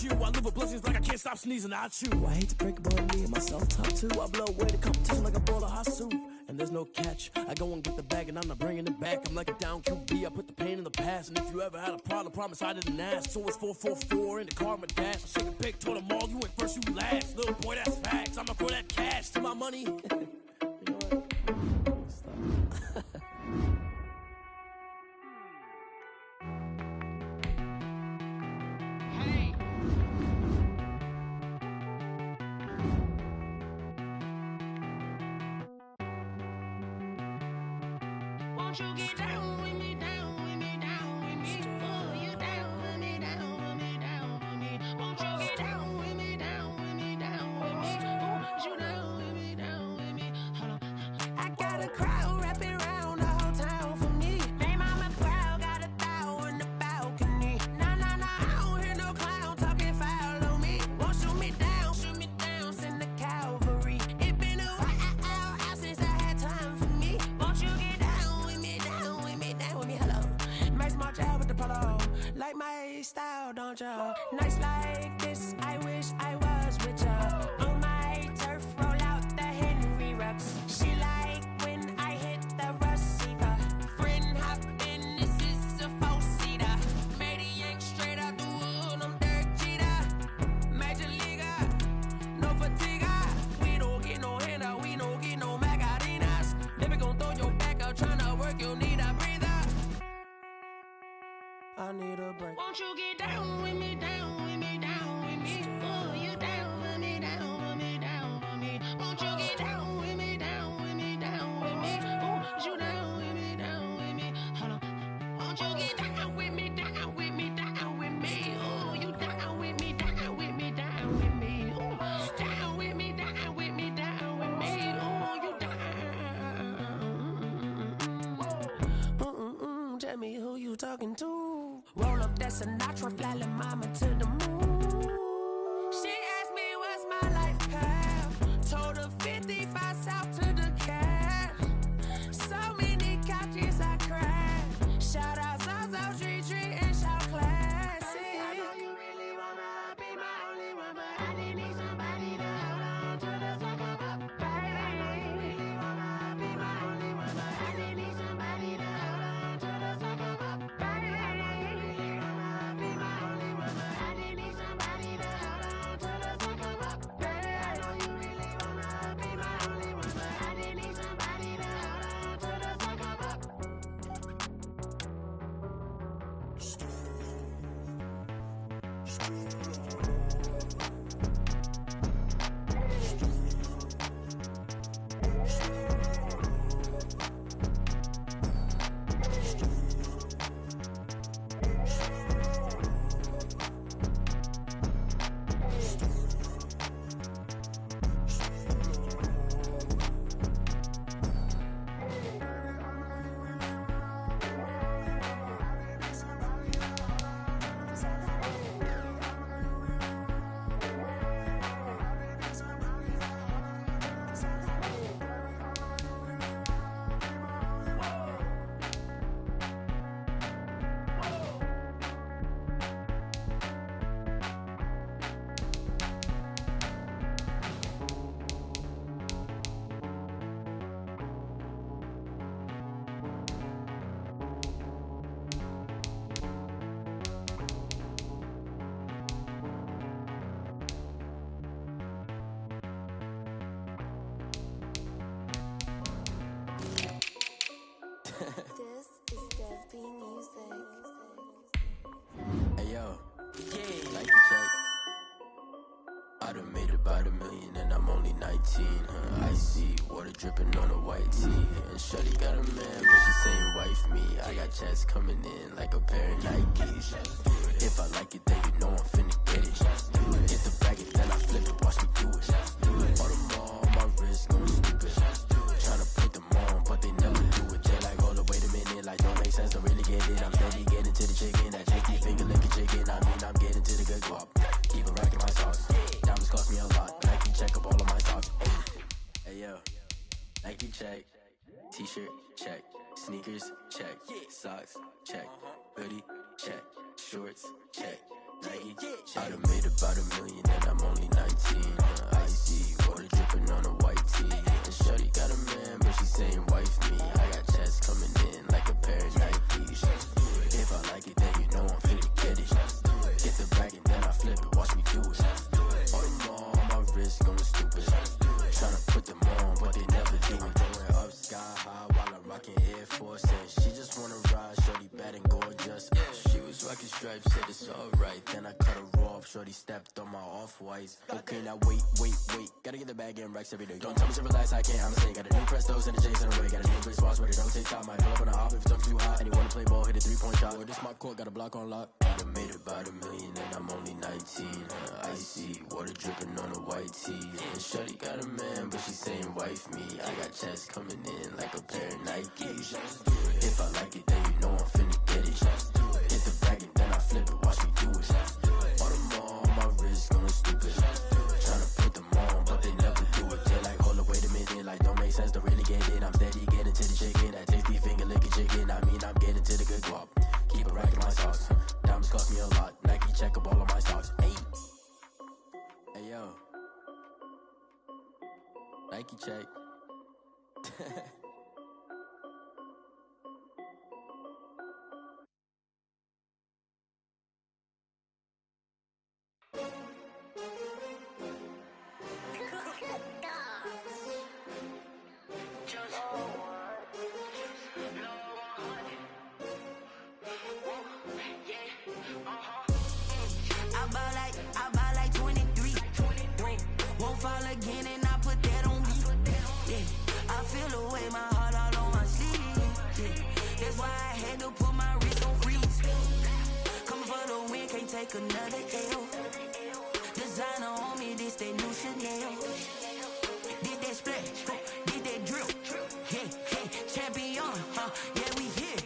you. I live with blessings like I can't stop sneezing. I chew. I hate to break it, but me and myself top two. I blow away the competition like a bowl of hot soup. And there's no catch. I go and get the bag and I'm not bringing it back. I'm like a down QB. I put the pain in the past. And if you ever had a problem, promise I didn't ask. So it's 444 in the car, my dash. I shake a big, told them all, you went first, you last. Little boy, that's facts. I'ma throw that cash to my money. You know what? Stop. Hey. Won't you get down with me, down with me, down with me? Oh, you down with me, down with me, down with me. Won't you get down with me, down with me, down with me? Oh, you down with me, down with me. Hold on. I got a crowd wrapping around the whole town for me. They mama proud, got a thou in the balcony. Nah, nah, nah, I don't hear no clown talking foul on me. Won't shoot me down, send the cavalry. It been a while since I had time for me. Won't you get down with me, down with me, down with me? Hello. Max March out with the polo. Like my style, don't ya? Nights like this, I wish I was with ya. On my turf, roll out the Henry Rux. She like when I hit the receiver. Friend hop in, this is a four-seater. Made a yank straight out the wood, I'm Derek Jeter. Major leaguer, no fatigue. We don't get no handout, we don't get no Macarinas. Never gon' throw your back out, tryna work, you need a breather. I need a break. Won't you get down with me, down with me, down with me? Oh, you down with me, down with me, down with me. Won't you get down with me, down with me, down with me? Oh, you down with me, down with me. Hold on. Won't you get down with me, down with me, down with me? Oh, you down with me, down with me, down with me. Oh, down with me, down with me, down with me. Oh, you down. Tell me who you talking to. Roll up that Sinatra, fly la mama to the moon. She asked me what's my life path. Told her 55 south to the cat. So many couches I cried. Shout out Zazo, Tree, and shout classic. I know you really wanna be my only one, but I didn't need somebody to hold on to the second up. Baby, I know you really wanna be my only one, but I didn't need somebody to hold on to the second up. Baby, I know you really wanna be my only one, but I didn't need somebody to hold on to the second up. Baby, I know you really wanna be my only one, but I didn't need somebody to hold on to the second up. This is Dev B Music. Hey yo, like you check. I done made about $1 million and I'm only 19. I see water dripping on a white tee. And Shorty got a man, but she saying wife me. I got checks coming in like a pair of Nikes. If I like it, then you know I'm finna get it. Get the bag it, then I flip it, watch me do it. All them all on my wrist, going stupid. Tryna put them on, but they never do it. They like, hold up, wait a minute, like don't make sense, don't really get it. I'm steady getting to the chicken, that cheeky finger licking chicken. I mean, I'm getting to the good guap. Keep it racking my sauce. Diamonds cost me a lot. Nike check up all of my socks. Hey yo, Nike check. T-shirt check. Sneakers check. Socks check. Hoodie check. Shorts check. Nike. I done made about a million and I'm only 19. Icy, water dripping on a white tee. And shorty got a man, but she saying wife me. I got checks coming in like a pair of Nikes. If I like it, then you know I'm finna get it. Get the bag and then I flip it, watch me do it. On them all, on my wrist going stupid. Tryna put them on, but they never do it. Going up sky high while I'm rocking Air Force. And she just wanna ride, shorty bad and gorgeous. She was rocking stripes, said it's alright. Then I cut her off, shorty stepped on my off-whites. Okay, now wait. Gotta get the bag and racks every day. Don't tell me to relax, I can't, I'ma say. Got a new Prestos and a J's in a way. Got a new wristwatch, but it don't take time. Might pull up on a hop if it's too hot. And you wanna play ball, hit a 3-point shot. Well, this my court, got a block on lock. I done made about a million and I'm only 19. Icy, water dripping on a white tee. And shorty got a man, but she saying wife me. I got checks coming in like a pair of Nikes. If I like it, then you know I'm finna get it. Hit the bag and then I flip it, watch me do it. On them all, on my wrist going stupid. Tryna put them on, but they never do it. They're like, hold up, wait a minute, like don't make sense, don't really get it. I'm steady getting to the chicken, that tasty finger licking chicken. I mean, I'm getting to the good guap. Keep a rack in my socks. Diamonds cost me a lot. Nike check up all of my stocks. Hey yo, Nike check. I buy like 23. Won't fall again and I put that on me. Yeah, I feel away my heart all on my sleeve. Yeah, that's why I had to put my wrist on freeze. Coming for the win, can't take another L. Designer on me, this that new Chanel. Did that splash, did that drill. Yeah, champion, yeah, we here.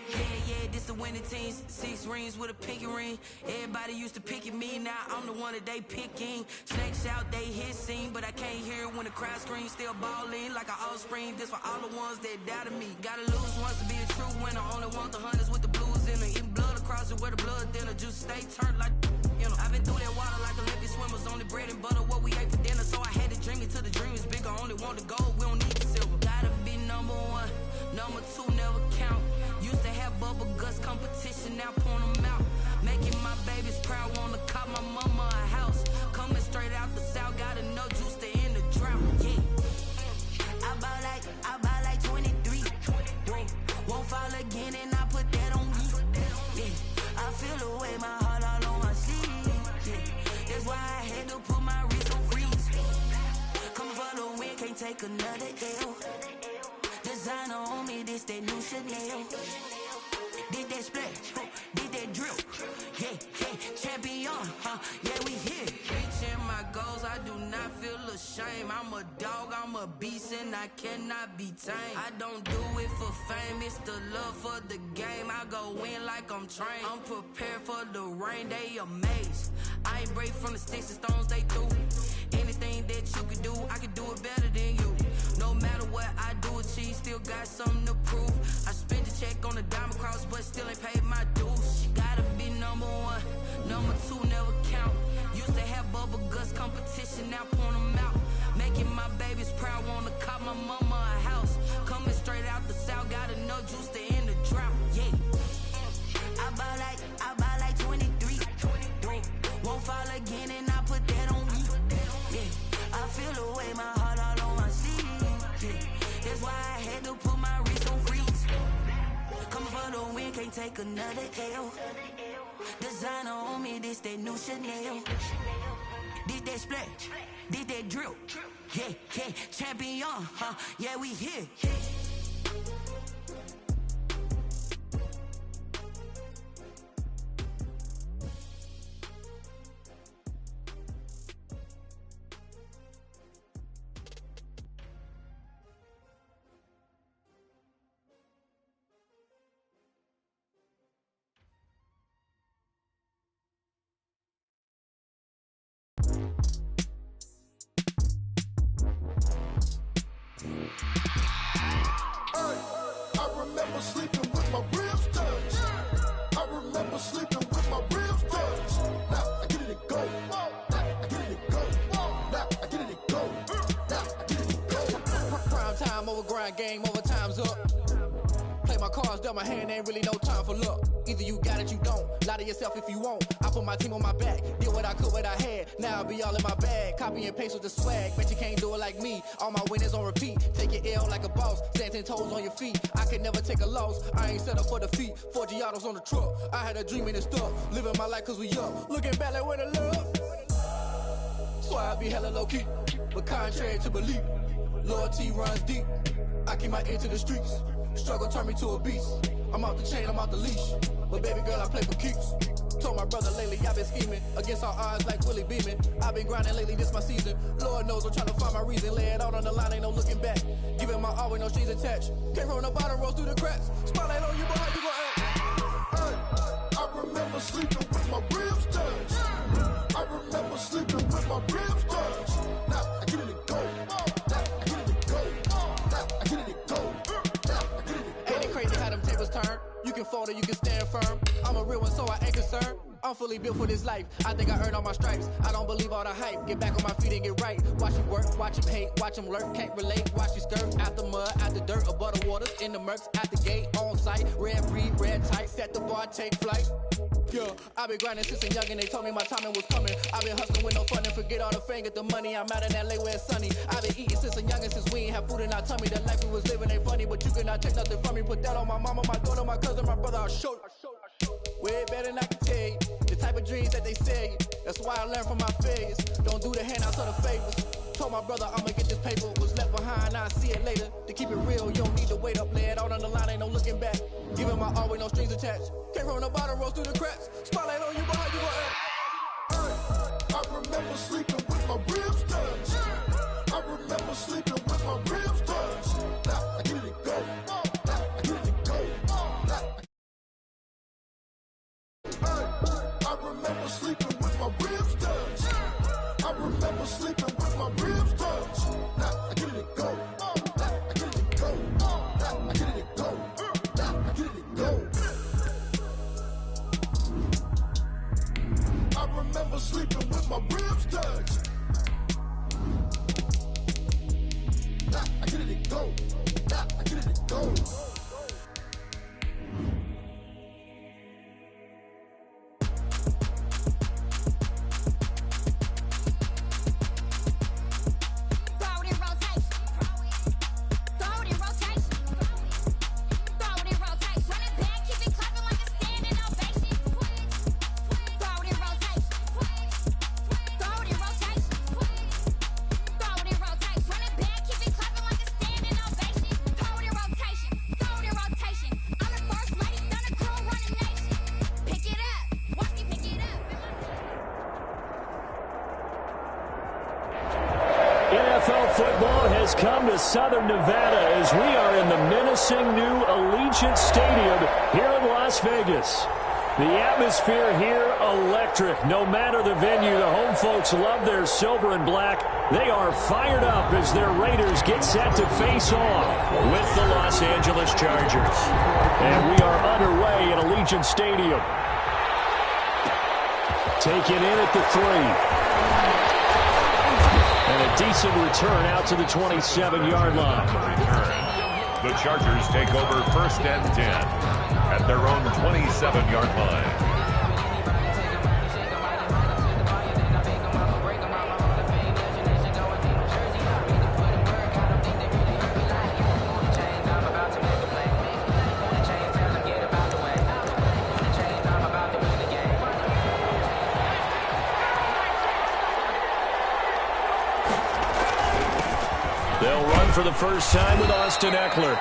Yeah, this the winning teams. 6 rings with a pinky ring. Everybody used to pick at me, now I'm the one that they picking. Snakes out, they hissing, but I can't hear when the crowd screams. Still balling like an offspring. This for all the ones that doubted me. Gotta lose once to be a true winner. Only want the hunters with the blues in it. Eating blood across it where the blood thinner. Juice stay turned like you know. I've been through that water like Olympic swimmers. Only bread and butter what we ate for dinner. So I had to dream it till the dream is bigger. Only want the gold, we don't need the silver. Gotta be number 1, number 2 never count. Used to have bubble guts competition, now point them out. Making my babies proud, wanna cop my mama a house. Coming straight out the south, gotta know juice to end the drought. Yeah, I buy like 23. Won't fall again and I put that on me. Yeah, I feel away my heart all on my sleeve. Yeah, that's why I had to put my wrist on freeze. Coming for the win, can't take another L. Designer on me, this that new Chanel. Did that splash, did that drill. Yeah, champion, yeah, we here. Reaching my goals, I do not feel ashamed. I'm a dog, I'm a beast, and I cannot be tamed. I don't do it for fame, it's the love for the game. I go in like I'm trained. I'm prepared for the rain, they amazed. I ain't break from the sticks and stones they threw. Anything that you can do, I can do it better than you. No matter what I do, achieve, still got something to prove. I spent the check on the diamond cross, but still ain't paid my dues. Gotta be number 1, number 2 never count. Used to have bubble guts competition, now point them out. Making my babies proud, wanna cop my mama a house. Coming straight out the south, gotta know juice to end the drought. Yeah, I buy like 23. Won't fall again and I put that on me. Yeah, I feel away my heart all on my sleeve. Yeah, that's why I had to put my wrist on freeze. Coming for the win, can't take another L. Designer on me, this that new Chanel. Did that splash, did that drill. Yeah, champion, yeah, we here. I remember sleeping with my ribs touched. I remember sleeping with my ribs touched. Now I get it and go. over, grind game over, time's up. Play my cards, dealt my hand, ain't really no time for luck. Either you got it, you don't. Lie to yourself if you won't. I put my team on my back, did what I could, what I had. Now I'll be all in my bag, copy and paste with the swag. Bet you can't do it like me. All my winners on repeat. Take your L like a boss, stand 10 toes on your feet. I can never take a loss. I ain't set up for defeat. 4 Giottos on the truck. I had a dream and it stuck. Living my life cause we up. Looking back like where the love. So I be hella low key, but contrary to belief, loyalty runs deep. I keep my ear to the streets. Struggle turned me to a beast. I'm off the chain, I'm off the leash. But baby girl, I play for keeps. Told my brother lately, I've been scheming against all odds like Willie Beeman. I've been grinding lately, this my season. Lord knows I'm trying to find my reason. Lay it out on the line, ain't no looking back. Giving my all with no strings attached. Came from the bottom, rose through the cracks. Spotlight on you, but how you gon' act? Hey, I remember sleeping with my ribs touched. I remember sleeping with my ribs touched. Now I get it to go. Now I get it to go. Now I get it to go. Now I get it to go. Ain't it crazy how them tables turn? You can fold or you can stand firm. I'm a real one, so I ain't concerned. I'm fully built for this life. I think I earned all my stripes. I don't believe all the hype. Get back on my feet and get right. Watch you work, watch him hate, watch him lurk. Can't relate, watch you skirt. Out the mud, out the dirt, above the waters, in the murks, at the gate, on site. Red breed, red tight, set the bar, take flight. Yeah, I been grinding since a youngin', they told me my timing was coming. I been hustling with no fun and forget all the fame, get the money. I'm out in LA where it's sunny. I been eating since a youngin', since we ain't have food in our tummy. The life we was living ain't funny, but you cannot take nothing from me. Put that on my mama, my daughter, my cousin, my brother, I'll show you. Way better than I can tell you. The type of dreams that they sell you. That's why I learned from my failures. Don't do the handouts or the favors. Told my brother I'ma get this paper. Was left behind, I'll see it later. To keep it real, you don't need to wait up. Lay it out on the line, ain't no looking back. Giving my all with no strings attached. Came from the bottom, rose through the cracks. Spotlight on you, but how you gon' act? Hey, I remember sleeping with my ribs touched. I remember sleeping with my ribs touched. Now I get it to go. Now I get it to go. Now I remember sleeping with my ribs touched. I remember sleeping with my ribs touched. Now I get it to go. Now I get it to go. Now I get it to go. Now I get it to go. I remember sleeping with my ribs touched. Now I get it to go. Now I get it to go. NFL football has come to Southern Nevada as we are in the menacing new Allegiant Stadium here in Las Vegas. The atmosphere here electric. No matter the venue, the home folks love their silver and black. They are fired up as their Raiders get set to face off with the Los Angeles Chargers. And we are underway at Allegiant Stadium. Taken in at the 3. And a decent return out to the 27-yard line. The Chargers take over 1st and 10 at their own 27-yard line. They'll run for the first time with Austin Eckler.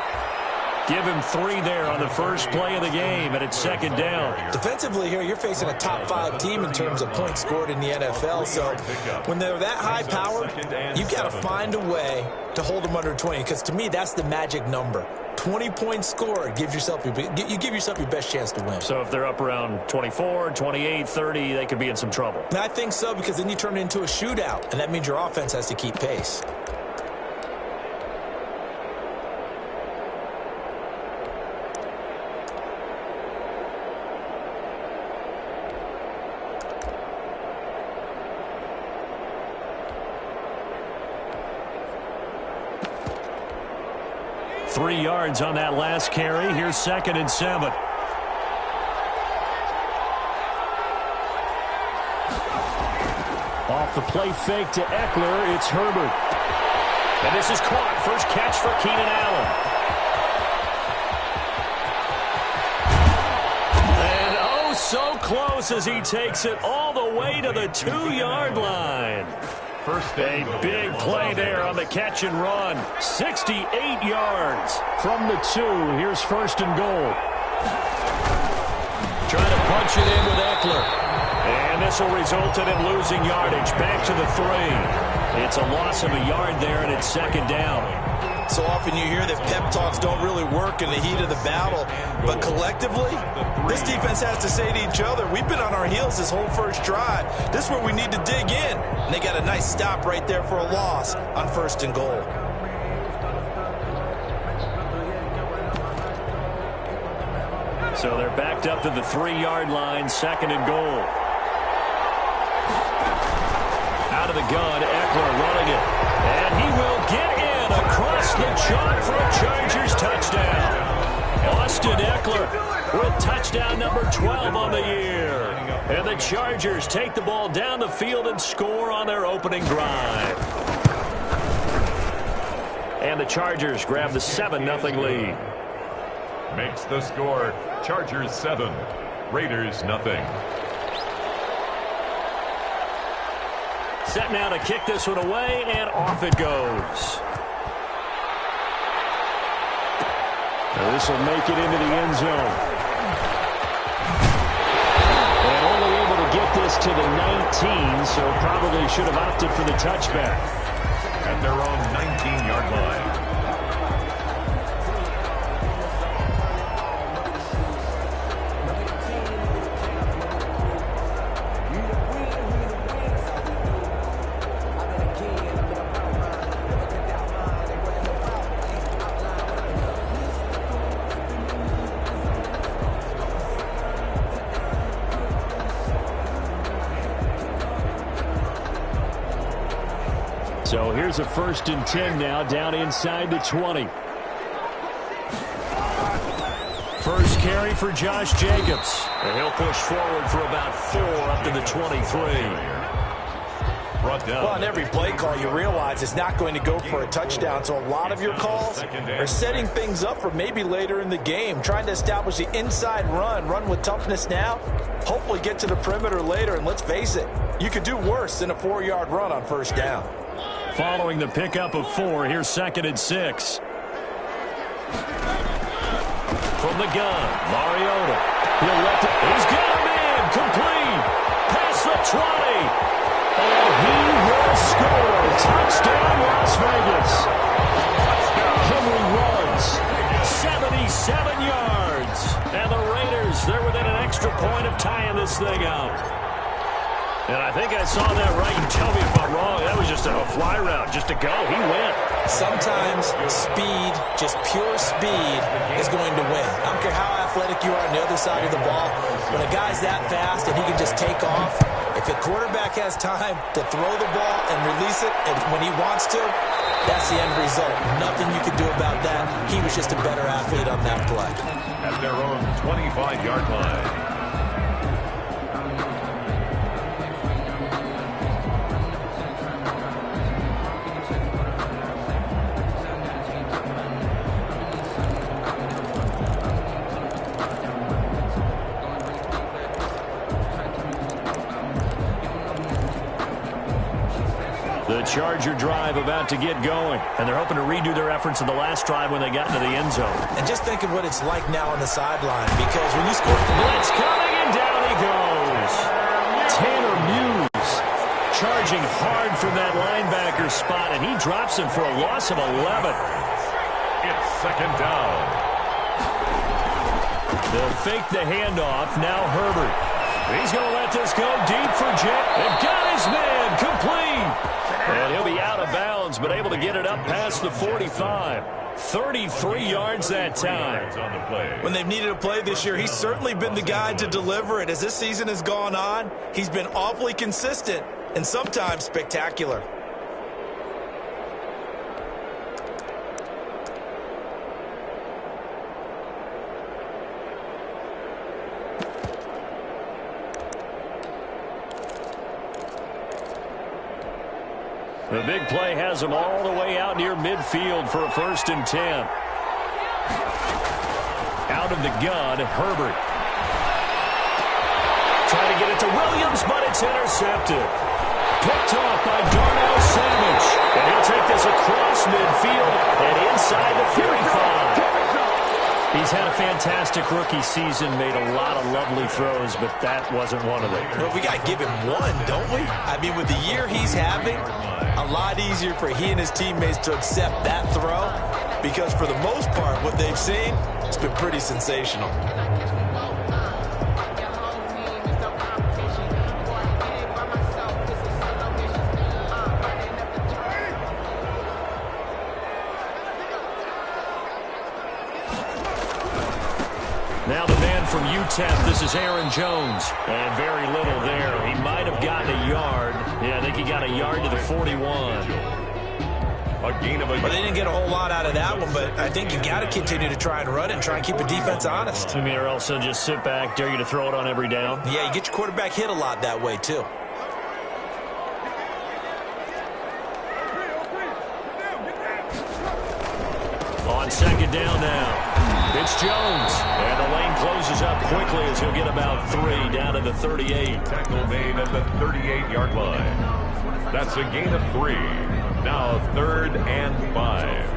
Give him 3 there on the first play of the game, and it's 2nd down. Defensively here, you're facing a top 5 team in terms of points scored in the NFL. So when they're that high powered, you've got to find a way to hold them under 20. Because to me, that's the magic number. 20 points scored, you give yourself your best chance to win. So if they're up around 24, 28, 30, they could be in some trouble. And I think so, because then you turn it into a shootout, and that means your offense has to keep pace. 3 yards on that last carry. Here's 2nd and 7. Off the play fake to Eckler, it's Herbert. And this is caught. First catch for Keenan Allen. And oh, so close as he takes it all the way to the 2-yard line. First a big play there on the catch and run. 68 yards from the 2. Here's 1st and goal. Trying to punch it in with Eckler. And this will result in him losing yardage. Back to the 3. It's a loss of a yard there, and it's 2nd down. So often you hear that pep talks don't really work in the heat of the battle. But collectively, this defense has to say to each other, we've been on our heels this whole first drive. This is where we need to dig in. And they got a nice stop right there for a loss on 1st and goal. So they're backed up to the 3-yard line, 2nd and goal. Out of the gun, Eckler running it. And he will get in across the chalk for a Chargers touchdown. Austin Eckler with touchdown number 12 on the year. And the Chargers take the ball down the field and score on their opening drive. And the Chargers grab the 7-0 lead. Makes the score Chargers 7, Raiders 0. Set now to kick this one away, and off it goes. This will make it into the end zone. And only able to get this to the 19, so probably should have opted for the touchback. At their own 19-yard line. So here's a 1st and 10 now, down inside the 20. First carry for Josh Jacobs. And he'll push forward for about 4 up to the 23. Well, on every play call, you realize it's not going to go for a touchdown. So a lot of your calls are setting things up for maybe later in the game, trying to establish the inside run with toughness now, hopefully get to the perimeter later. And let's face it, you could do worse than a 4-yard run on 1st down. Following the pickup of 4, here's 2nd and 6. From the gun, Mariota. He'll let it. He's got him in. Complete. Past the 20. And he will score. Touchdown, Las Vegas. Henry runs 77 yards. And the Raiders, they're within an extra point of tying this thing out. And I think I saw that right. You tell me if I'm wrong. That was just a fly route, just to go. He went. Sometimes speed, just pure speed, is going to win. I don't care how athletic you are on the other side of the ball. When a guy's that fast and he can just take off, if a quarterback has time to throw the ball and release it and when he wants to, that's the end result. Nothing you can do about that. He was just a better athlete on that play. At their own 25-yard line. The Charger drive about to get going, and they're hoping to redo their efforts in the last drive when they got into the end zone. And just think of what it's like now on the sideline, because when you score... Blitz coming, and down he goes. Tanner Muse charging hard from that linebacker spot, and he drops him for a loss of 11. It's 2nd down. They'll fake the handoff. Now Herbert. He's going to let this go deep for Jet. And got his man complete. And he'll be out of bounds, but able to get it up past the 45. 33 yards that time. When they've needed a play this year, he's certainly been the guy to deliver it. As this season has gone on, he's been awfully consistent and sometimes spectacular. The big play has him all the way out near midfield for a 1st and 10. Out of the gun, Herbert. Trying to get it to Williams, but it's intercepted. Picked off by Darnell Savage. And he'll take this across midfield and inside the 35. He's had a fantastic rookie season, made a lot of lovely throws, but that wasn't one of them. Well, we got to give him one, don't we? I mean, with the year he's having, a lot easier for he and his teammates to accept that throw because for the most part, what they've seen, it's been pretty sensational. Now the man from UTEP, this is Aaron Jones. And very little there. He might have gotten a yard. Yeah, I think he got a yard to the 41. A gain of a Well, they didn't get a whole lot out of that one, but I think you got to continue to try and run it and try and keep the defense honest. I mean, or else they'll just sit back, dare you to throw it on every down. Yeah, you get your quarterback hit a lot that way, too. On 2nd down now. It's Jones. And the lane closes up quickly as he'll get about 3 down to the 38. tackle made at the 38-yard line. That's a gain of 3. Now 3rd and 5.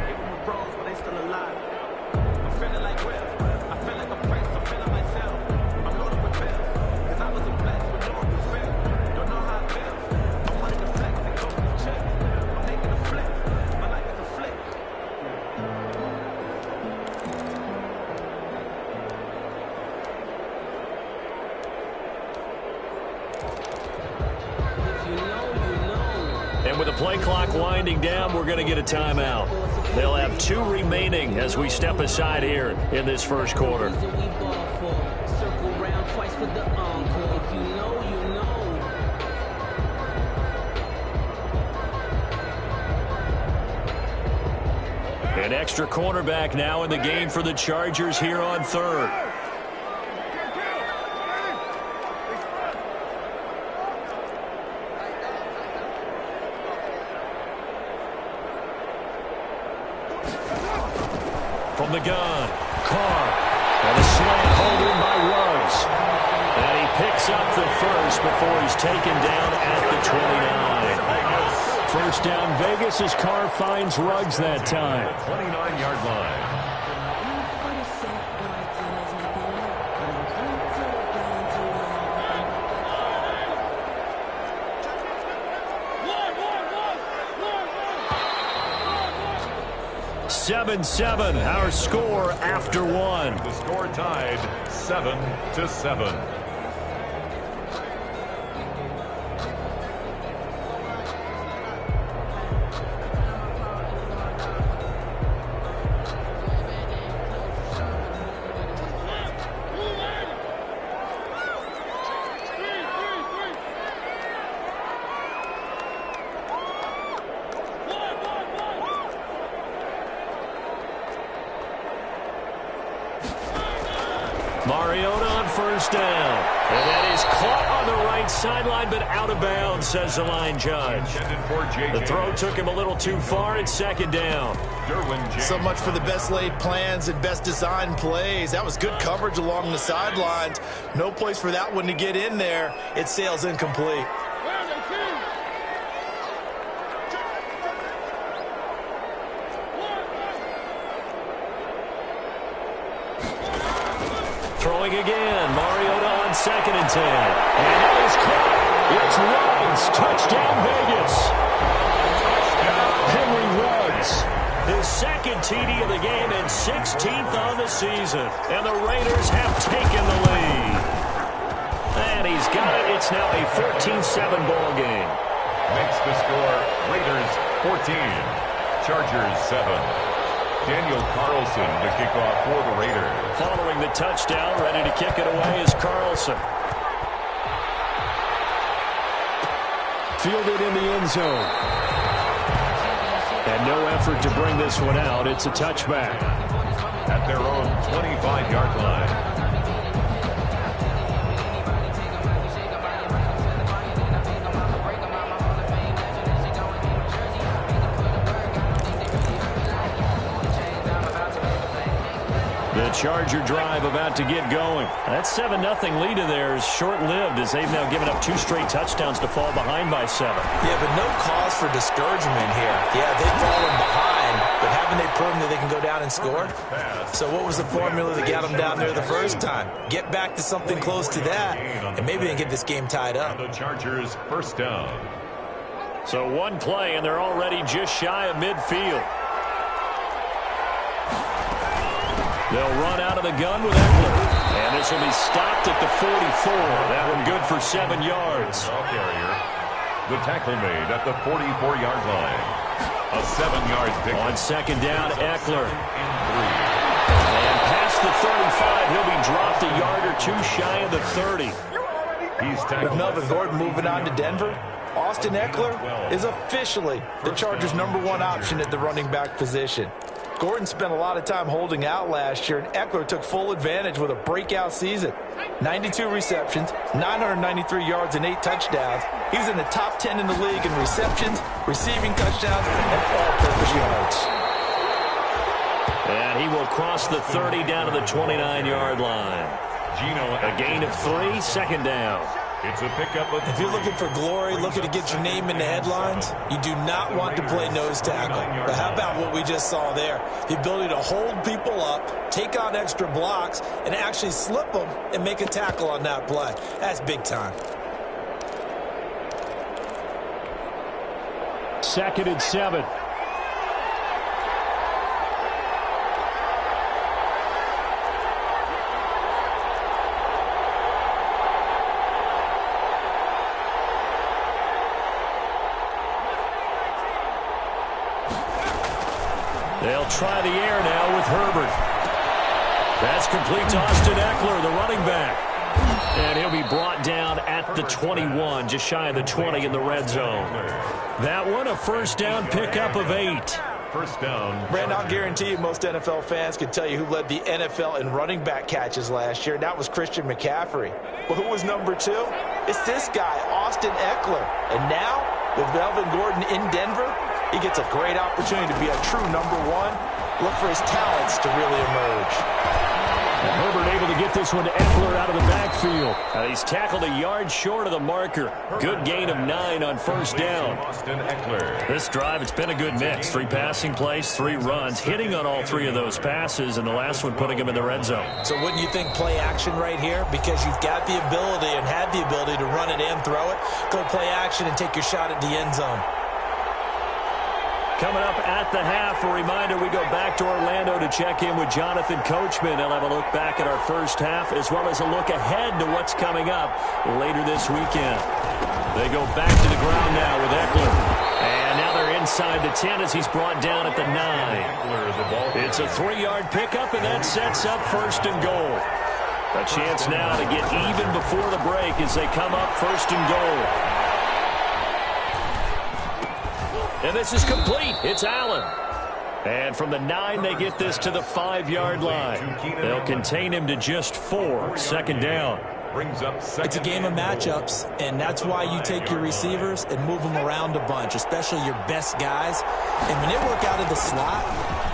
And with the play clock winding down, we're going to get a timeout. They'll have 2 remaining as we step aside here in this first quarter. An extra cornerback now in the game for the Chargers here on 3rd. From the gun, Carr, and a slant hold in by Ruggs. And he picks up the first before he's taken down at the 29. First down Vegas as Carr finds Ruggs that time. 29-yard line. Seven, our score after 1. The score tied 7-7. Mariota on first down. And that is caught on the right sideline, but out of bounds, says the line judge. The throw took him a little too far. It's 2nd down. So much for the best laid plans and best designed plays. That was good coverage along the sidelines. No place for that one to get in there. It sails incomplete. Throwing again. Mariota on 2nd and 10. And that is caught. It's Ruggs. Touchdown, Vegas. Henry Ruggs. His 2nd TD of the game and 16th on the season. And the Raiders have taken the lead. And he's got it. It's now a 14-7 ball game. Makes the score Raiders 14, Chargers 7. Daniel Carlson, the kickoff for the Raiders. Following the touchdown, ready to kick it away is Carlson. Fielded in the end zone. And no effort to bring this one out. It's a touchback. At their own 25-yard line. Charger drive about to get going. That 7-0 lead in there is short-lived as they've now given up 2 straight touchdowns to fall behind by 7. Yeah, but no cause for discouragement here. Yeah, they've fallen behind, but haven't they proven that they can go down and score? So what was the formula that got them down there the first time? Get back to something close to that, and maybe they can get this game tied up. The Chargers first down. So 1 play, and they're already just shy of midfield. They'll run out of the gun with Eckler. And this will be stopped at the 44. That one good for 7 yards. Ball carrier. The tackle made at the 44-yard line. A 7-yard pick. On second down, Eckler. And past the 35, he'll be dropped a yard or 2 shy of the 30. He's tackled. With Melvin Gordon moving on to Denver, Austin Eckler is officially the Chargers' #1 option at the running back position. Gordon spent a lot of time holding out last year, and Eckler took full advantage with a breakout season. 92 receptions, 993 yards, and 8 touchdowns. He's in the top 10 in the league in receptions, receiving touchdowns, and all-purpose yards. And he will cross the 30 down to the 29-yard line. A gain of 3, second down. It's a pickup of If you're looking for glory, looking to get your name in the headlines, you do not want to play nose tackle. But how about what we just saw there? The ability to hold people up, take on extra blocks, and actually slip them and make a tackle on that play. That's big time. 2nd and 7. They'll try the air now with Herbert. That's complete to Austin Eckler, the running back. And he'll be brought down at the 21, just shy of the 20 in the red zone. That one, a first down pickup of 8. First down. Brand, I'll guarantee you most NFL fans can tell you who led the NFL in running back catches last year. That was Christian McCaffrey. Well, who was number 2? It's this guy, Austin Eckler. And now, with Melvin Gordon in Denver, he gets a great opportunity to be a true #1. Look for his talents to really emerge. And Herbert able to get this one to Eckler out of the backfield. He's tackled a yard short of the marker. Good gain of 9 on first down. Austin Eckler. This drive, it's been a good mix. 3 passing plays, 3 runs, hitting on all 3 of those passes, and the last one putting him in the red zone. So wouldn't you think play action right here? Because you've got the ability and had the ability to run it and throw it. Go play action and take your shot at the end zone. Coming up at the half, a reminder, we go back to Orlando to check in with Jonathan Coachman. They'll have a look back at our first half as well as a look ahead to what's coming up later this weekend. They go back to the ground now with Eckler. And now they're inside the 10 as he's brought down at the 9. It's a 3-yard pickup, and that sets up first and goal. A chance now to get even before the break as they come up first and goal. And this is complete. It's Allen. And from the 9, they get this to the 5-yard line. They'll contain him to just 4. Second down. It's a game of matchups, and that's why you take your receivers and move them around a bunch, especially your best guys. And when they work out of the slot,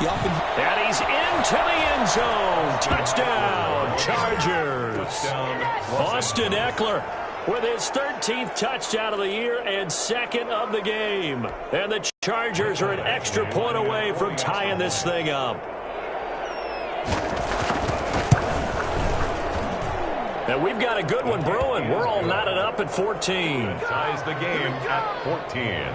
you often... And he's into the end zone. Touchdown, Chargers. Austin Eckler with his 13th touchdown of the year and 2nd of the game. And the Chargers are an extra point away from tying this thing up. And we've got a good one brewing. We're all knotted up at 14. Ties the game at 14.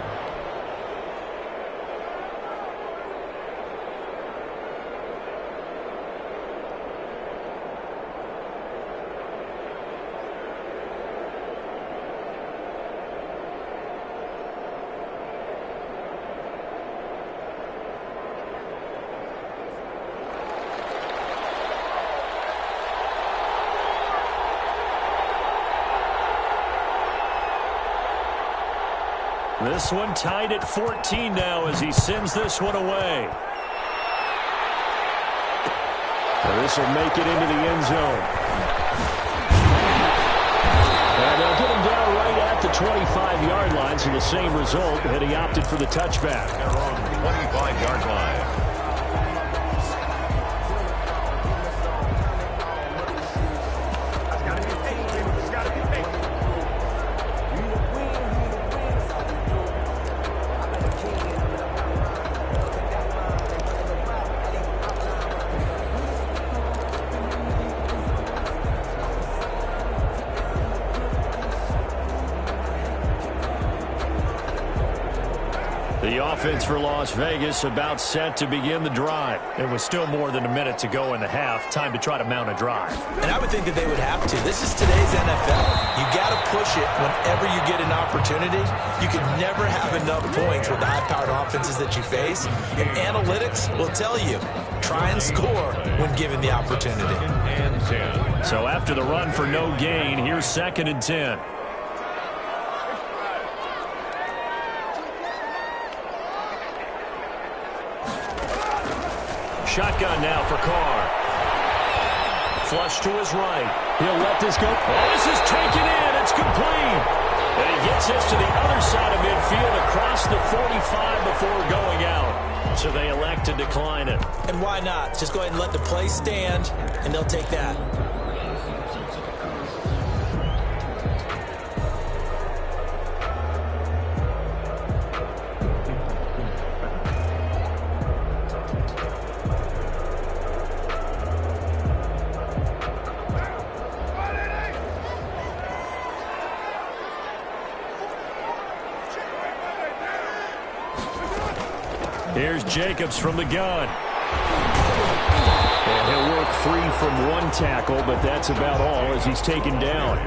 This one tied at 14 now as he sends this one away. Well, this will make it into the end zone. And they'll get him down right at the 25-yard line, so the same result, and he opted for the touchback. They're on the 25-yard line. The offense for Las Vegas about set to begin the drive. It was still more than a minute to go in the half. Time to try to mount a drive. And I would think that they would have to. This is today's NFL. You got to push it whenever you get an opportunity. You can never have enough points with the high-powered offenses that you face. And analytics will tell you, try and score when given the opportunity. So after the run for no gain, here's 2nd and 10. Shotgun now for Carr. Flush to his right. He'll let this go. Oh, this is taken in. It's complete. And he gets this to the other side of midfield across the 45 before going out. So they elect to decline it. And why not? Just go ahead and let the play stand, and they'll take that. Here's Jacobs from the gun. And he'll work free from one tackle, but that's about all as he's taken down.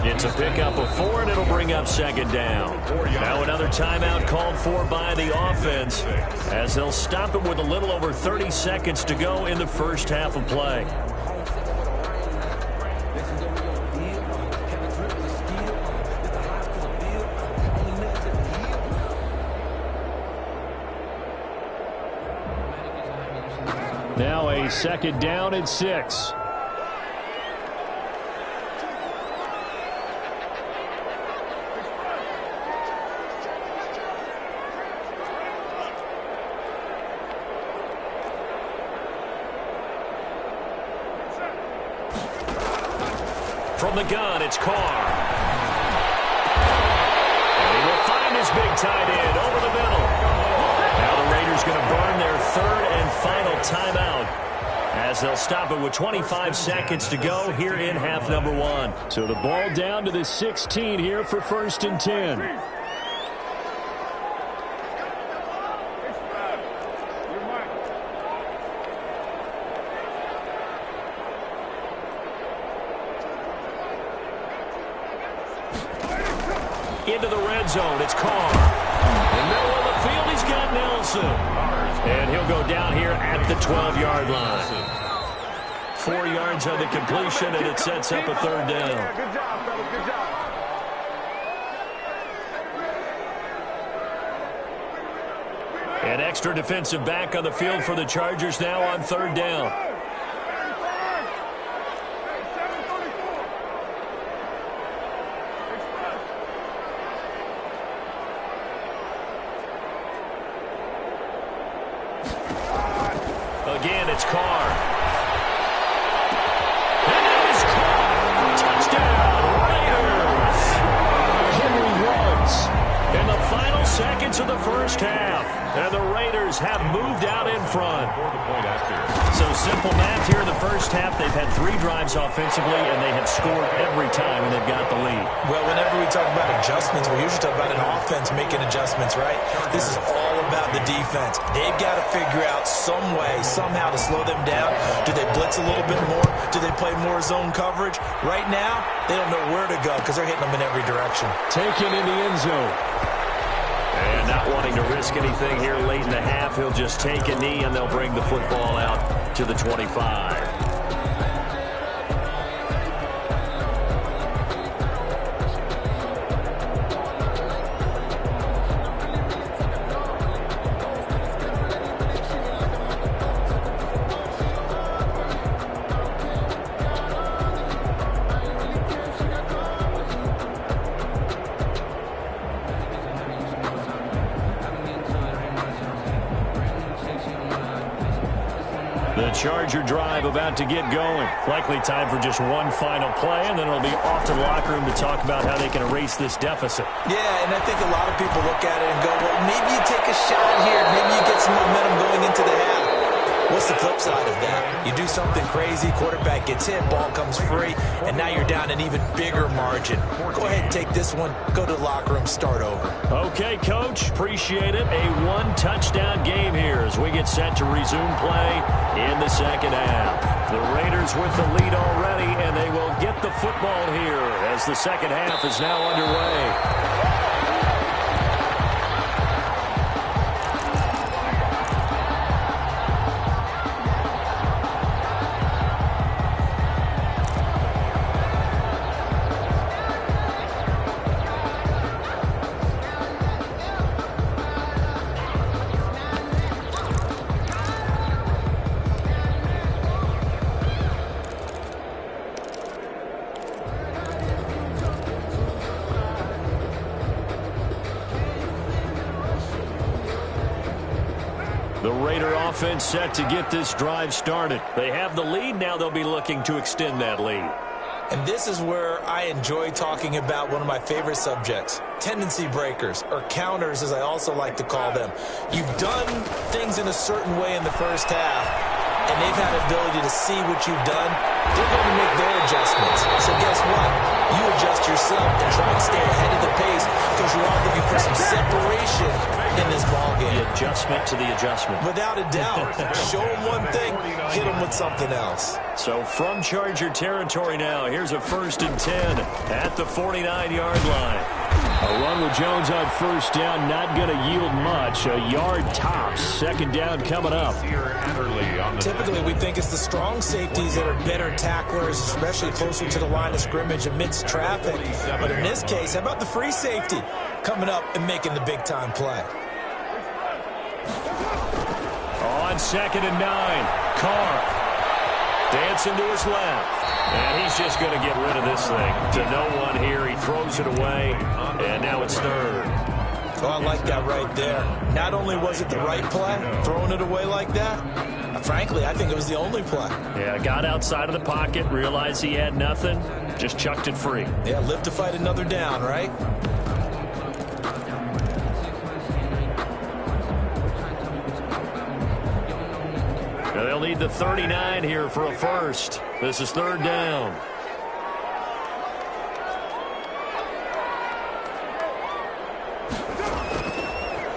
It's a pickup of 4, and it'll bring up 2nd down. Now another timeout called for by the offense as they'll stop it with a little over 30 seconds to go in the first half of play. Now a 2nd down and 6. From the gun, it's Carr. And he will find his big tight end over the middle. Now the Raiders going to burn their 3rd and final timeout as they'll stop it with 25 seconds to go here in half number 1. So the ball down to the 16 here for 1st and 10. Into the red zone, it's Carr. In the middle of the field, he's got Nelson. And he'll go down here at the 12-yard line. 4 yards on the completion, and it sets up a 3rd down. Good job, fellas. Good job. An extra defensive back on the field for the Chargers now on 3rd down. Again, it's Carr. And it is caught. Touchdown, Raiders. Henry runs in the final seconds of the first half. And the Raiders have moved out in front. So simple math here in the first half. They've had 3 drives offensively, and they have scored every time, and they've got the lead. Well, whenever we talk about adjustments, we usually talk about an offense making adjustments, right? This is all about the defense. They've got to figure out some way, somehow to slow them down. Do they blitz a little bit more? Do they play more zone coverage? Right now, they don't know where to go because they're hitting them in every direction. Taken in the end zone. And not wanting to risk anything here late in the half, he'll just take a knee, and they'll bring the football out to the 25. Charger drive about to get going. Likely time for just one final play, and then it'll be off to the locker room to talk about how they can erase this deficit. Yeah, and I think a lot of people look at it and go, well, maybe you take a shot here. Maybe you get some momentum going into the half. What's the flip side of that? You do something crazy, quarterback gets hit, ball comes free, and now you're down an even bigger margin. Go ahead and take this one, go to the locker room, start over. Okay, Coach, appreciate it. A one-touchdown game here as we get set to resume play in the second half. The Raiders with the lead already, and they will get the football here as the second half is now underway. The Raider offense set to get this drive started. They have the lead. Now they'll be looking to extend that lead. And this is where I enjoy talking about one of my favorite subjects, tendency breakers, or counters as I also like to call them. You've done things in a certain way in the first half, and they've had the ability to see what you've done. They're going to make their adjustments. So guess what? You adjust yourself and try and stay ahead of the pace because you're all looking for some separation in this ballgame. The adjustment to the adjustment. Without a doubt. Show them one thing, hit them with something else. So from Charger territory now, here's a 1st and 10 at the 49-yard line. A run with Jones on first down, not going to yield much. A yard tops. Second down coming up. Typically, we think it's the strong safeties that are better tacklers, especially closer to the line of scrimmage amidst traffic. But in this case, how about the free safety coming up and making the big-time play? On 2nd and 9, Carr dancing to his left. And he's just going to get rid of this thing to no one here. He throws it away, and now it's 3rd. Oh, I like that right there. Not only was it the right play, throwing it away like that, frankly, I think it was the only play. Yeah, got outside of the pocket, realized he had nothing, just chucked it free. Yeah, live to fight another down, right? Now they'll need the 39 here for a first. This is 3rd down.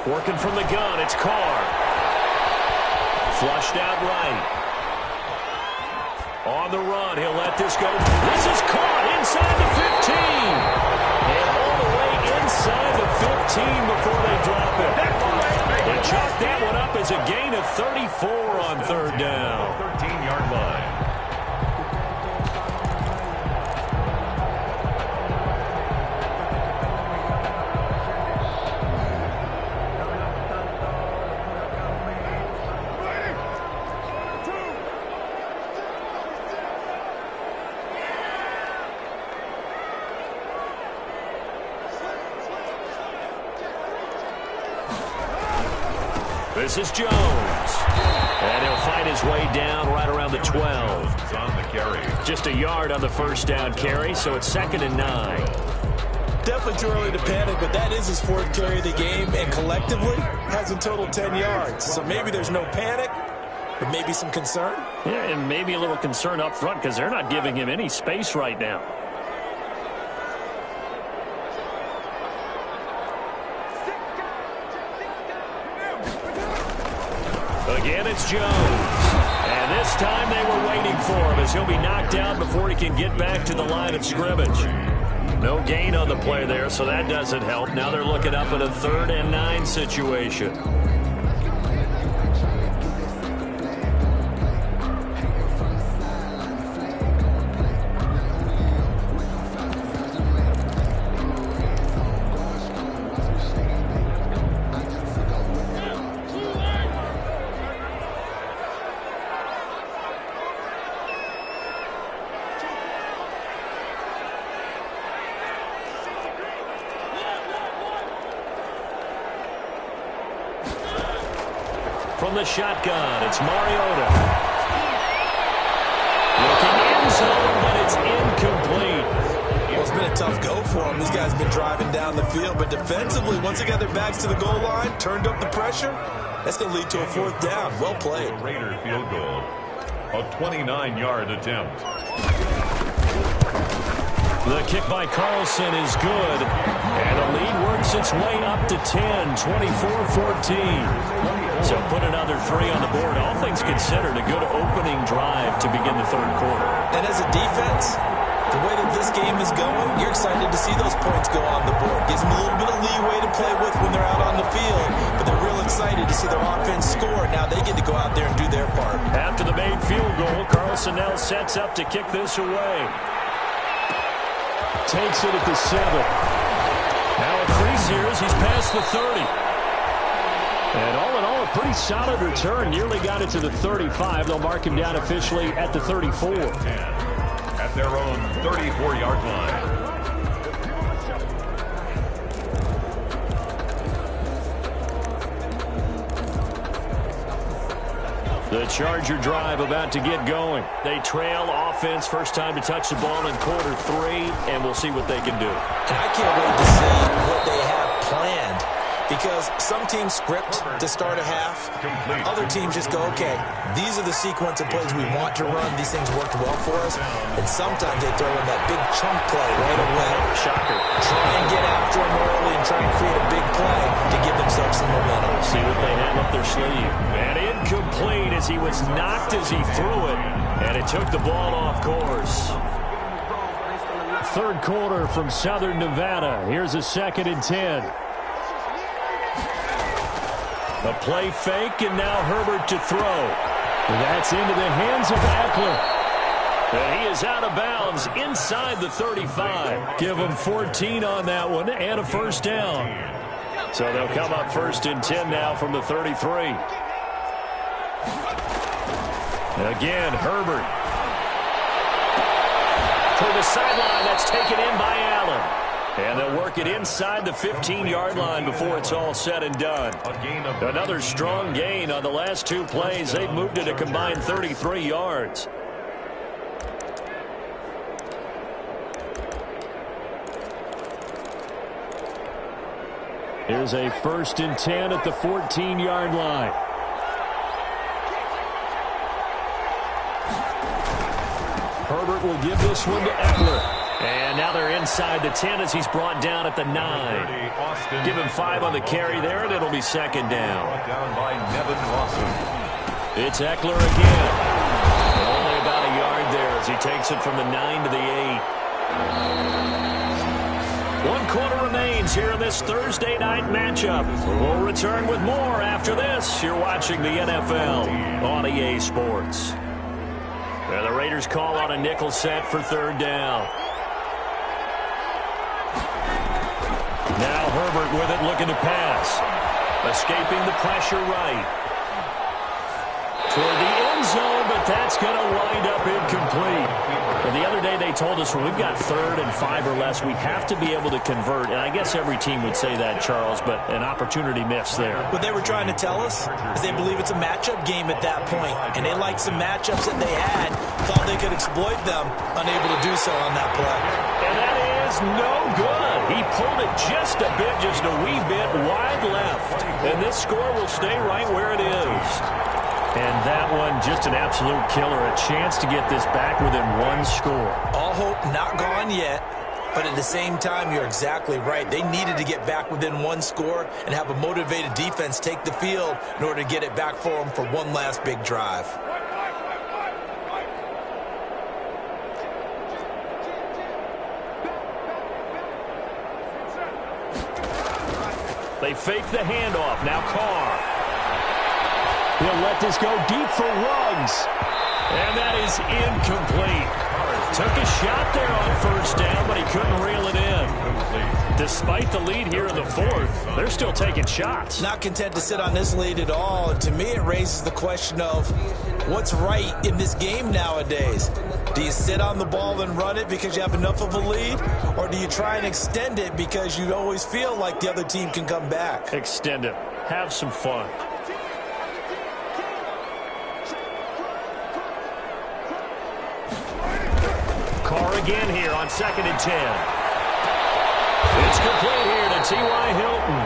Working from the gun, it's Carr. Flushed out right. On the run, he'll let this go. This is caught inside the 15. And all the way inside the 15 before they drop it. They chalk that one up as a gain of 34 on 3rd down. 13-yard line. This is Jones. And he'll fight his way down right around the 12. On the carry. Just a yard on the first down carry, so it's 2nd and 9. Definitely too early to panic, but that is his 4th carry of the game, and collectively has a total 10 yards. So maybe there's no panic, but maybe some concern. Yeah, and maybe a little concern up front because they're not giving him any space right now. Again, it's Jones. And this time they were waiting for him as he'll be knocked out before he can get back to the line of scrimmage. No gain on the play there, so that doesn't help. Now they're looking up at a 3rd and 9 situation. From the shotgun, it's Mariota. Looking end zone, but it's incomplete. Well, it's been a tough go for him. These guys have been driving down the field, but defensively, once they got their backs to the goal line, turned up the pressure, That's going to lead to a 4th down. Well played. Raider field goal. A 29-yard attempt. The kick by Carlson is good, and the lead works its way up to 10, 24-14. So put another 3 on the board. All things considered, a good opening drive to begin the 3rd quarter. And as a defense, the way that this game is going, you're excited to see those points go on the board. Gives them a little bit of leeway to play with when they're out on the field, but they're real excited to see their offense score. Now they get to go out there and do their part. After the made field goal, Carlson now sets up to kick this away. Takes it at the 7. Now a crease here as he's past the 30. And all in all, a pretty solid return. Nearly got it to the 35. They'll mark him down officially at the 34. At their own 34-yard line. The Charger drive about to get going. They trail offense, first time to touch the ball in quarter 3, and we'll see what they can do. And I can't wait to see what they have planned, because some teams script to start a half. Other teams just go, okay, these are the sequence of plays we want to run. These things worked well for us. And sometimes they throw in that big chunk play right away. Shocker. Try and get after them early and try and create a big play to give themselves some momentum. See what they have up their sleeve. And incomplete as he was knocked as he threw it. And it took the ball off course. 3rd quarter from Southern Nevada. Here's a 2nd and 10. A play fake, and now Herbert to throw. That's into the hands of Eckler. And he is out of bounds inside the 35. Give him 14 on that one and a 1st down. So they'll come up 1st and 10 now from the 33. Again, Herbert. To the sideline, that's taken in by Allen. And they'll work it inside the 15-yard line before it's all said and done. Another strong gain on the last 2 plays. They've moved it a combined 33 yards. Here's a 1st and 10 at the 14-yard line. Herbert will give this one to Eckler. And now they're inside the 10 as he's brought down at the 9. Give him 5 on the carry there, and it'll be 2nd down. Down by Nevin Lawson. It's Eckler again. Only about a yard there as he takes it from the 9 to the 8. 1 quarter remains here in this Thursday night matchup. We'll return with more after this. You're watching the NFL on EA Sports. And the Raiders call on a nickel set for 3rd down. Now Herbert with it, looking to pass. Escaping the pressure right. Toward the end zone, but that's going to wind up incomplete. And the other day they told us when we've got 3rd and 5 or less, we have to be able to convert. And I guess every team would say that, Charles, but an opportunity missed there. What they were trying to tell us is they believe it's a matchup game at that point. And they liked some matchups that they had, thought they could exploit them, unable to do so on that play. And that is no good. He pulled it just a bit, just a wee bit wide left. And this score will stay right where it is. And that one, just an absolute killer. A chance to get this back within 1 score. All hope not gone yet, but at the same time, you're exactly right. They needed to get back within 1 score and have a motivated defense take the field in order to get it back for them for one last big drive. They fake the handoff. Now Carr. He'll let this go deep for Ruggs. And that is incomplete. Took a shot there on 1st down, but he couldn't reel it in. Despite the lead here in the 4th, they're still taking shots. Not content to sit on this lead at all. And to me, it raises the question of what's right in this game nowadays. Do you sit on the ball and run it because you have enough of a lead? Or do you try and extend it because you always feel like the other team can come back? Extend it. Have some fun. Carr again here on 2nd and 10. It's complete here to T.Y. Hilton.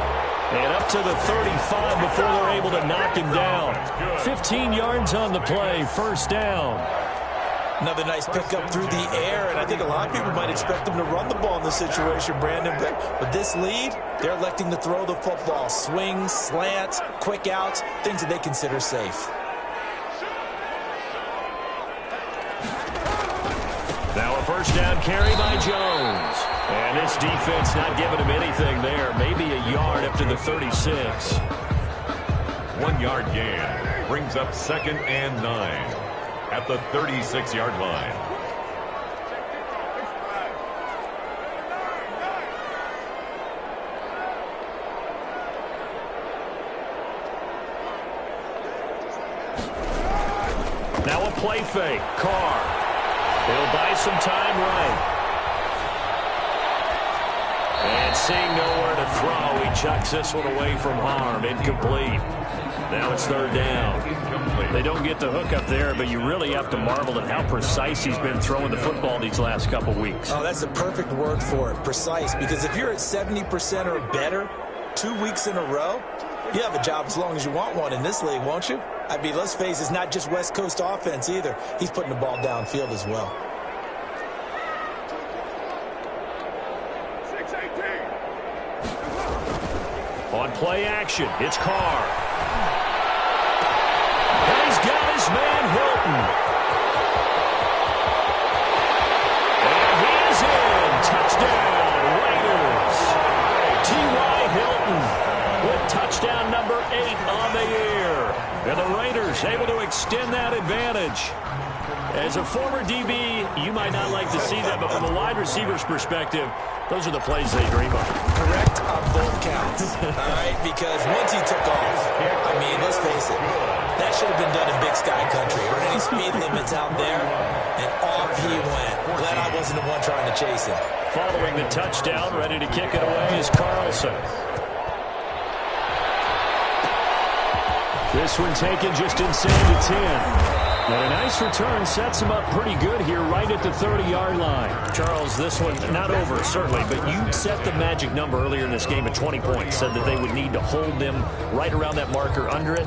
And up to the 35 before they're able to knock him down. 15 yards on the play, first down. Another nice pickup through the air, and I think a lot of people might expect them to run the ball in this situation, Brandon. But with this lead, they're electing to throw the football. Swings, slants, quick outs, things that they consider safe. Now a first down carry by Jones. And this defense not giving him anything there. Maybe a yard up to the 36. 1 yard gain brings up 2nd and 9 at the 36-yard line. Now a play fake. Carr. He'll buy some time right. And seeing nowhere to throw, he chucks this one away from harm. Incomplete. Now it's third down. They don't get the hook up there, but you really have to marvel at how precise he's been throwing the football these last couple weeks. Oh, that's a perfect word for it, precise, because if you're at 70% or better 2 weeks in a row, you have a job as long as you want one in this league, won't you? I mean, let's face it, it's not just West Coast offense either. He's putting the ball downfield as well. On play action, it's Carr. And he's got his man Hilton. And he's in. Touchdown, Raiders. T.Y. Hilton with touchdown number 8 on the year. And the Raiders able to extend that advantage. As a former DB, you might not like to see that, but from a wide receiver's perspective, those are the plays they dream of. Correct on both counts, all right? Because once he took off, I mean, let's face it, that should have been done in Big Sky Country or any speed limits out there, and off he went. Glad I wasn't the one trying to chase him. Following the touchdown, ready to kick it away is Carlson. This one taken just inside the 10. And a nice return sets him up pretty good here right at the 30-yard line. Charles, this one not over, certainly, but you set the magic number earlier in this game at 20 points, said that they would need to hold them right around that marker under it.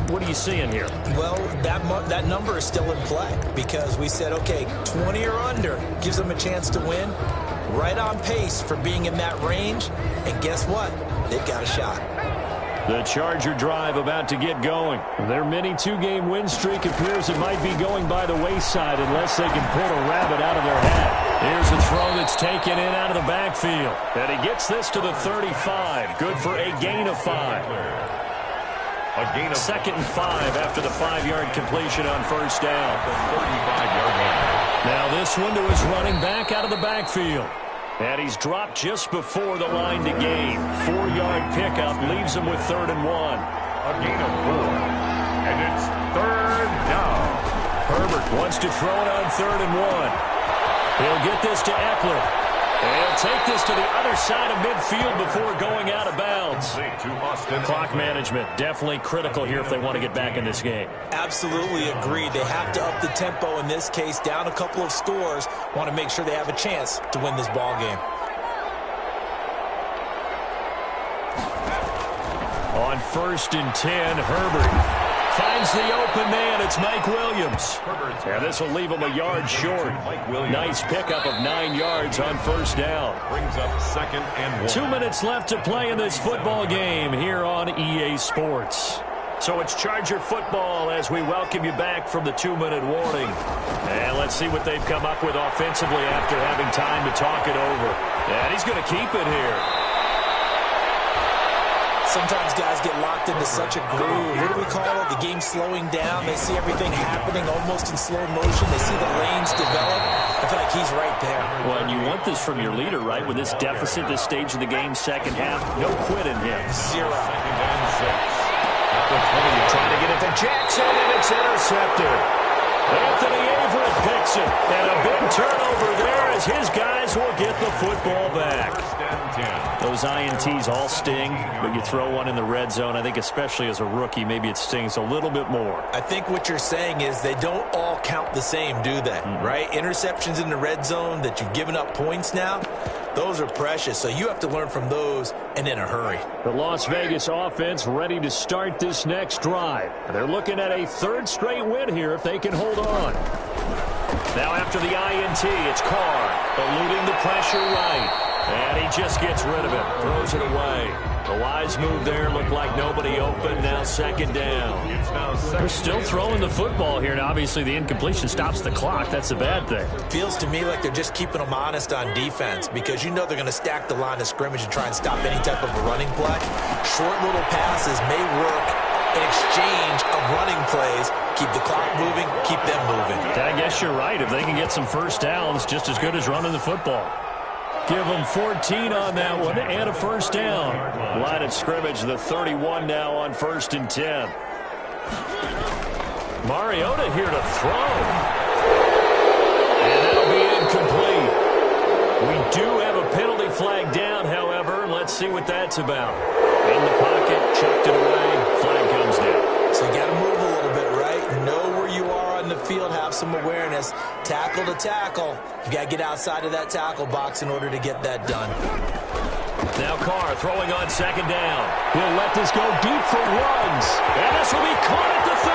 What are you seeing here? Well, that number is still in play because we said, okay, 20 or under gives them a chance to win. Right on pace for being in that range. And guess what? They've got a shot. The Charger drive about to get going. Their mini 2-game win streak appears it might be going by the wayside unless they can pull a rabbit out of their hat. Here's a throw that's taken in out of the backfield. And he gets this to the 35. Good for a gain of 5. A gain of 2nd and 5 after the 5-yard completion on first down. 35-yard line. Now this one to his running back out of the backfield. And he's dropped just before the line to gain. 4-yard pickup leaves him with 3rd and 1. A gain of 4. And it's 3rd down. Herbert wants to throw it on 3rd and 1. He'll get this to Eckler. And he'll take this to the other side of midfield before going out of bounds. Clock management definitely critical here if they want to get back in this game. Absolutely agreed. They have to up the tempo in this case, down a couple of scores. Want to make sure they have a chance to win this ball game. On 1st and 10, Herbert finds the open man. It's Mike Williams. And this will leave him a yard short. Nice pickup of 9 yards on first down. Brings up 2nd and 1. 2 minutes left to play in this football game here on EA Sports. So it's Charger football as we welcome you back from the 2-minute warning. And let's see what they've come up with offensively after having time to talk it over. And he's going to keep it here. Sometimes guys get locked into such a groove. What do we call it? The game slowing down. They see everything happening almost in slow motion. They see the lanes develop. I feel like he's right there. Well, and you want this from your leader, right? With this deficit, this stage of the game, second half, no quit in him. 0. 2nd and 6. Trying to get it to Jackson, and it's intercepted. Anthony Averett picks it, and a big turnover there as his guys will get the football back. Those INTs all sting, but you throw one in the red zone, I think especially as a rookie, maybe it stings a little bit more. I think what you're saying is they don't all count the same, do they? Right? Interceptions in the red zone that you've given up points now, Those are precious, so you have to learn from those and in a hurry. The Las Vegas offense ready to start this next drive. They're looking at a third straight win here if they can hold on. Now after the INT, it's Carr eluding the pressure right. And he just gets rid of it, throws it away. The wise move there, looked like nobody open, now second down. They're still throwing the football here, and obviously the incompletion stops the clock. That's a bad thing. Feels to me like they're just keeping them honest on defense because you know they're going to stack the line of scrimmage and try and stop any type of a running play. Short little passes may work in exchange of running plays. Keep the clock moving, keep them moving. I guess you're right. If they can get some first downs, just as good as running the football. Give them 14 on that one and a first down. Line of scrimmage, the 31 now on 1st and 10. Mariota here to throw. And that'll be incomplete. We do have a penalty flag down, however. Let's see what that's about. In the pocket, chucked it away, flag comes down. So you got to move a little bit, right? Know where you are on the field, have some awareness. Tackle to tackle. You got to get outside of that tackle box in order to get that done. Now Carr throwing on second down. He'll let this go deep for Ruggs. And this will be caught at the 30.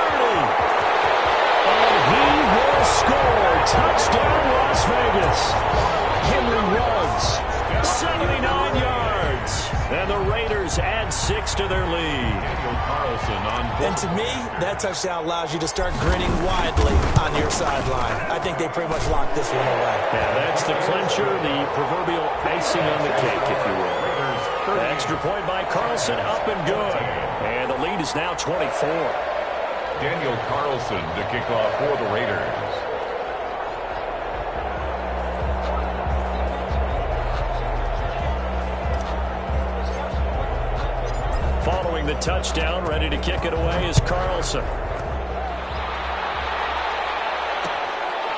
And he will score. Touchdown, Las Vegas. Henry Ruggs, 79 yards. And the Raiders add 6 to their lead. And to me, that touchdown allows you to start grinning widely on your sideline. I think they pretty much locked this one away. Yeah, that's the clincher, the proverbial icing on the cake, if you will. The extra point by Carlson, up and good. And the lead is now 24. Daniel Carlson to kick off for the Raiders. Following the touchdown, ready to kick it away is Carlson.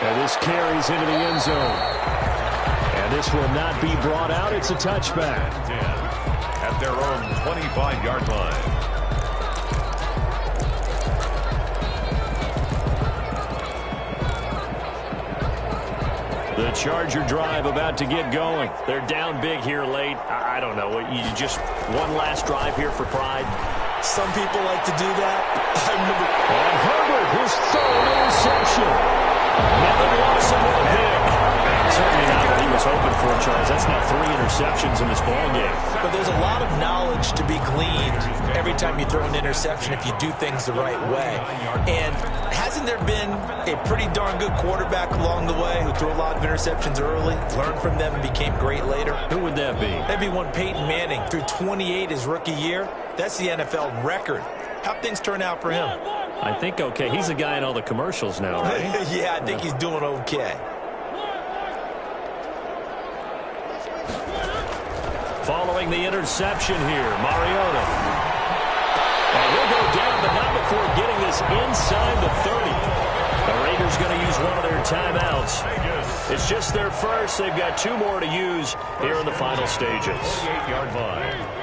And this carries into the end zone. And this will not be brought out. It's a touchback. At their own 25-yard line. The Charger drive about to get going. They're down big here late. I don't know. You just one last drive here for pride. Some people like to do that. And Herbert, his third interception. Melvin Lawson with a pick. Certainly not what he was hoping for, Charles. That's now 3 interceptions in this ballgame. But there's a lot of knowledge to be gleaned every time you throw an interception if you do things the right way. And hasn't there been a pretty darn good quarterback along the way who threw a lot of interceptions early, learned from them, and became great later? Who would that be? That'd be one Peyton Manning. Threw 28 his rookie year. That's the NFL record. How'd things turn out for him? I think okay. He's a guy in all the commercials now, right? Yeah, I think he's doing okay. Following the interception here, Mariota. And he'll go down, but not before getting this inside the 30. The Raiders going to use one of their timeouts. It's just their first. They've got 2 more to use here in the final stages. 8-yard line.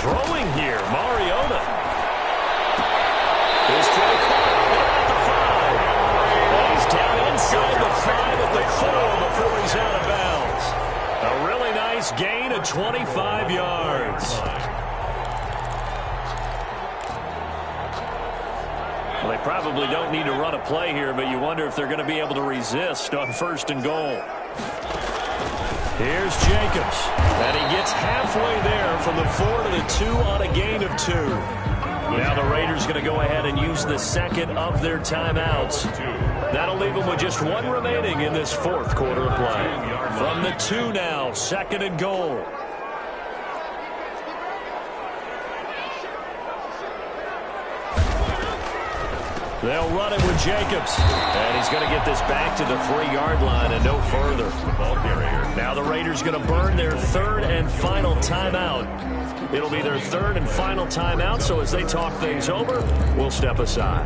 Throwing here, Mariota. His throw caught at the 5. And he's down inside the 5 at the 4 before he's out of bounds. A really nice gain of 25 yards. Well, they probably don't need to run a play here, but you wonder if they're going to be able to resist on 1st and goal. Here's Jacobs. And he gets halfway there from the 4 to the 2 on a gain of 2. Now the Raiders going to go ahead and use the second of their timeouts. That'll leave them with just 1 remaining in this 4th quarter of play. From the 2 now, 2nd and goal. They'll run it with Jacobs. And he's going to get this back to the 3-yard line and no further. Now the Raiders going to burn their 3rd and final timeout. It'll be their 3rd and final timeout, so as they talk things over, we'll step aside.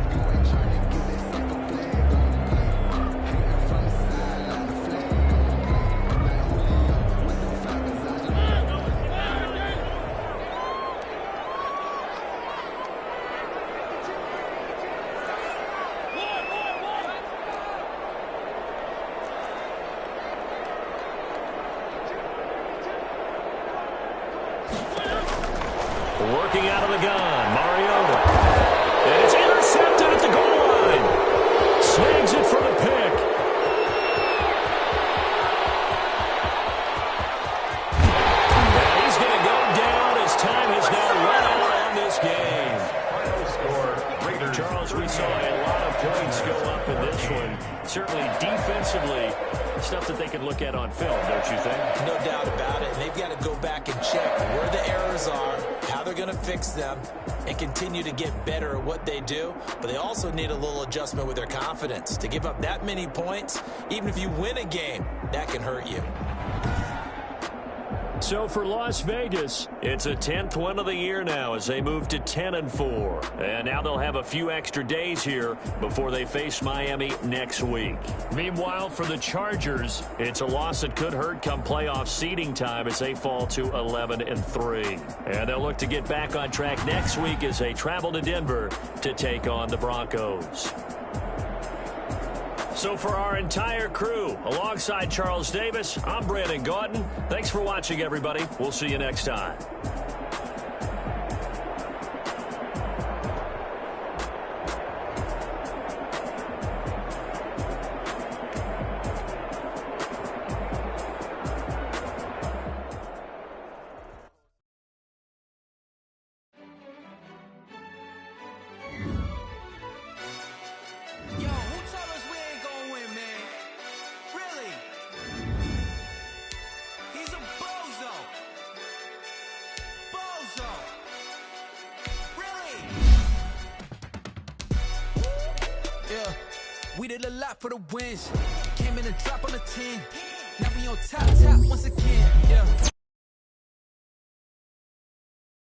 Working out of the gun, Mariota. And it's intercepted at the goal line. Snags it for the pick. And he's going to go down as time has now run out on this game. Final score, Raiders. Charles, we saw a lot of points go up in this one. Certainly defensively, stuff that they can look at on film, don't you think? No doubt about it. And they've got to go back and check where the errors are, how they're going to fix them, and continue to get better at what they do. But they also need a little adjustment with their confidence. To give up that many points, even if you win a game, that can hurt you. So for Las Vegas, it's a 10th win of the year now as they move to 10-4. And now they'll have a few extra days here before they face Miami next week. Meanwhile, for the Chargers, it's a loss that could hurt come playoff seeding time as they fall to 11-3. And they'll look to get back on track next week as they travel to Denver to take on the Broncos. So for our entire crew, alongside Charles Davis, I'm Brandon Gaudin. Thanks for watching, everybody. We'll see you next time. We did a lot for the wins. Came in and dropped on the 10. Now we on top once again. Yeah.